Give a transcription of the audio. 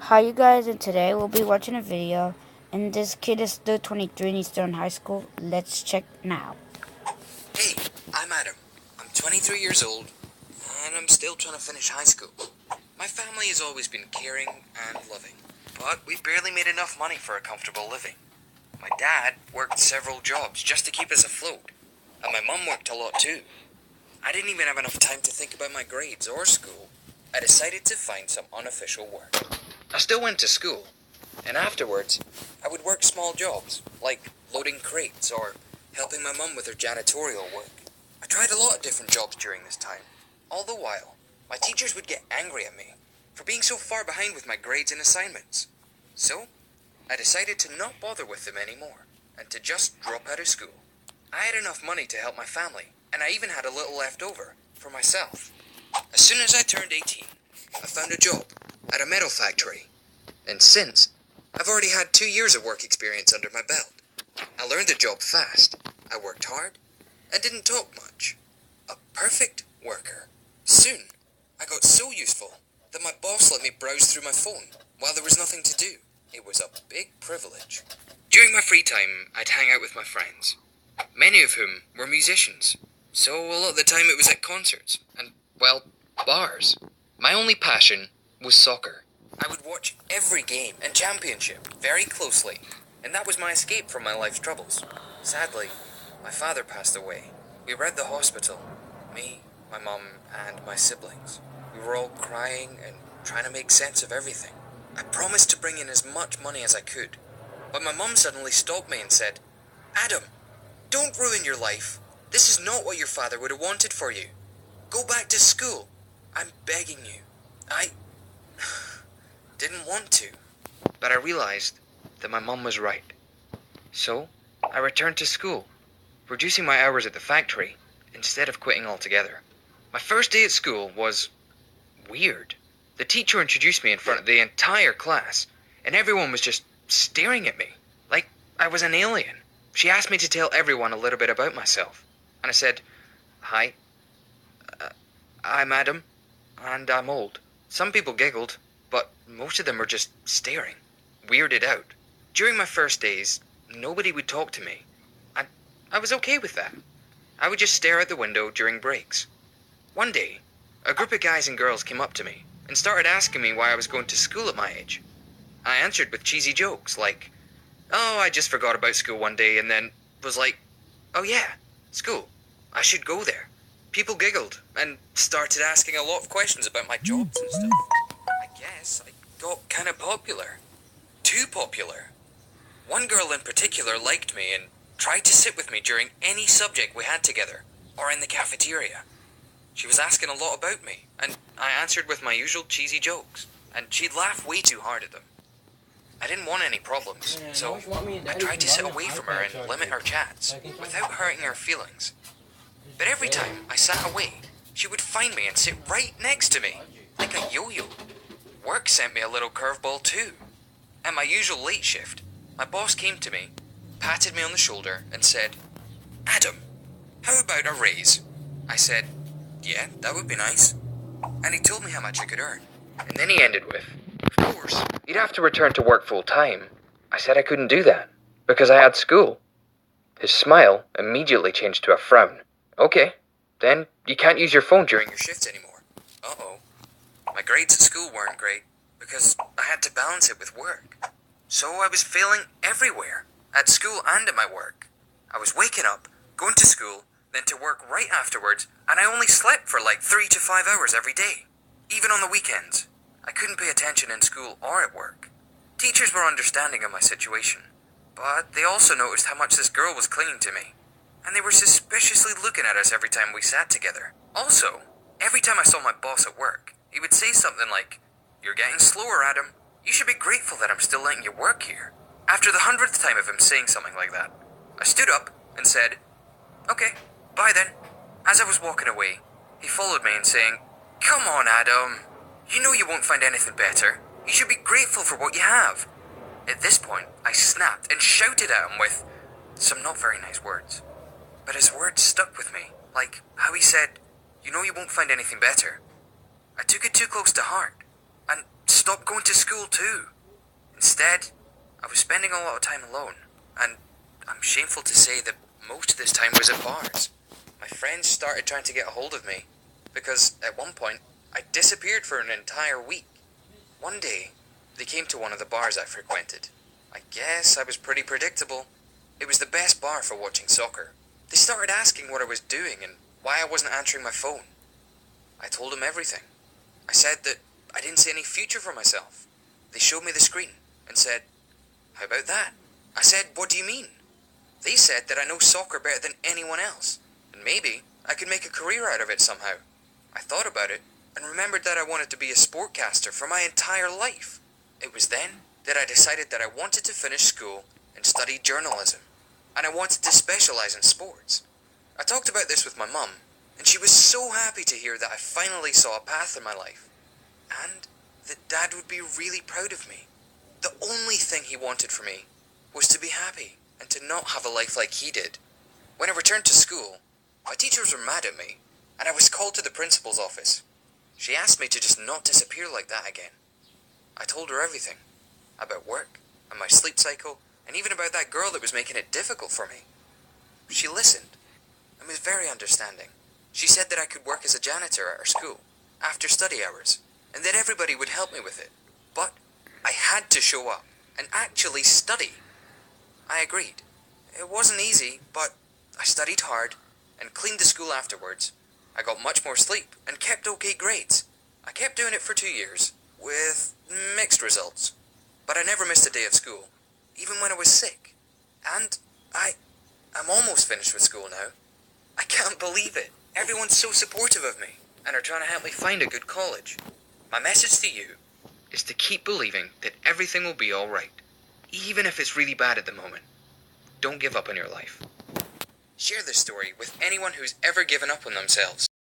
Hi you guys, and today we'll be watching a video, and this kid is still 23 and he's still in high school. Let's check now. Hey, I'm Adam. I'm 23 years old, and I'm still trying to finish high school. My family has always been caring and loving, but we've barely made enough money for a comfortable living. My dad worked several jobs just to keep us afloat, and my mum worked a lot too. I didn't even have enough time to think about my grades or school. I decided to find some unofficial work. I still went to school, and afterwards, I would work small jobs, like loading crates or helping my mum with her janitorial work. I tried a lot of different jobs during this time. All the while, my teachers would get angry at me for being so far behind with my grades and assignments. So, I decided to not bother with them anymore, and to just drop out of school. I had enough money to help my family, and I even had a little left over for myself. As soon as I turned 18, I found a job at a metal factory, and since, I've already had 2 years of work experience under my belt. I learned the job fast, I worked hard, and didn't talk much. A perfect worker. Soon, I got so useful that my boss let me browse through my phone while there was nothing to do. It was a big privilege. During my free time, I'd hang out with my friends, many of whom were musicians. So a lot of the time it was at concerts and, well, bars. My only passion was soccer. I would watch every game and championship very closely, and that was my escape from my life's troubles. Sadly, my father passed away. We were at the hospital, me, my mum, and my siblings. We were all crying and trying to make sense of everything. I promised to bring in as much money as I could, but my mum suddenly stopped me and said, "Adam, don't ruin your life. This is not what your father would have wanted for you. Go back to school. I'm begging you." I didn't want to, but I realized that my mum was right. So, I returned to school, reducing my hours at the factory instead of quitting altogether. My first day at school was weird. The teacher introduced me in front of the entire class, and everyone was just staring at me like I was an alien. She asked me to tell everyone a little bit about myself, and I said, "Hi, I'm Adam, and I'm old." Some people giggled, but most of them were just staring, weirded out. During my first days, nobody would talk to me. I was okay with that. I would just stare out the window during breaks. One day, a group of guys and girls came up to me and started asking me why I was going to school at my age. I answered with cheesy jokes like, "Oh, I just forgot about school one day," and then was like, "Oh yeah, school. I should go there." People giggled and started asking a lot of questions about my jobs and stuff. I guess I got kind of popular. Too popular. One girl in particular liked me and tried to sit with me during any subject we had together, or in the cafeteria. She was asking a lot about me, and I answered with my usual cheesy jokes, and she'd laugh way too hard at them. I didn't want any problems, so I tried to sit away from her and limit our chats, without hurting her feelings. But every time I sat away, she would find me and sit right next to me, like a yo-yo. Work sent me a little curveball too. At my usual late shift, my boss came to me, patted me on the shoulder, and said, "Adam, how about a raise?" I said, "Yeah, that would be nice." And he told me how much I could earn. And then he ended with, "Of course, you'd have to return to work full time." I said I couldn't do that, because I had school. His smile immediately changed to a frown. "Okay, then you can't use your phone during your shifts anymore." Uh-oh. My grades at school weren't great, because I had to balance it with work. So I was failing everywhere, at school and at my work. I was waking up, going to school, then to work right afterwards, and I only slept for like 3 to 5 hours every day. Even on the weekends, I couldn't pay attention in school or at work. Teachers were understanding of my situation, but they also noticed how much this girl was clinging to me, and they were suspiciously looking at us every time we sat together. Also, every time I saw my boss at work, he would say something like, "You're getting slower, Adam. You should be grateful that I'm still letting you work here." After the 100th time of him saying something like that, I stood up and said, "Okay, bye then." As I was walking away, he followed me and saying, "Come on, Adam. You know you won't find anything better. You should be grateful for what you have." At this point, I snapped and shouted at him with some not very nice words. But his words stuck with me, like how he said, "You know you won't find anything better." I took it too close to heart and stopped going to to school too. Instead, I was spending a lot of time alone, and I'm shameful to say that most of this time was at bars. My friends started trying to get a hold of me, because at one point, I disappeared for an entire week. One day, they came to one of the bars I frequented. I guess I was pretty predictable. It was the best bar for watching soccer. They started asking what I was doing and why I wasn't answering my phone. I told them everything. I said that I didn't see any future for myself. They showed me the screen and said, "How about that?" I said, "What do you mean?" They said that I know soccer better than anyone else, and maybe I could make a career out of it somehow. I thought about it and remembered that I wanted to be a sportcaster for my entire life. It was then that I decided that I wanted to finish school and study journalism, and I wanted to specialize in sports. I talked about this with my mum, and she was so happy to hear that I finally saw a path in my life, and that Dad would be really proud of me. The only thing he wanted for me was to be happy and to not have a life like he did. When I returned to school, my teachers were mad at me, and I was called to the principal's office. She asked me to just not disappear like that again. I told her everything, about work and my sleep cycle, and even about that girl that was making it difficult for me. She listened and was very understanding. She said that I could work as a janitor at our school after study hours, and that everybody would help me with it. But I had to show up and actually study. I agreed. It wasn't easy, but I studied hard and cleaned the school afterwards. I got much more sleep and kept okay grades. I kept doing it for 2 years, with mixed results. But I never missed a day of school, even when I was sick. And I'm almost finished with school now. I can't believe it. Everyone's so supportive of me and are trying to help me find a good college. My message to you is to keep believing that everything will be alright, even if it's really bad at the moment. Don't give up on your life. Share this story with anyone who's ever given up on themselves.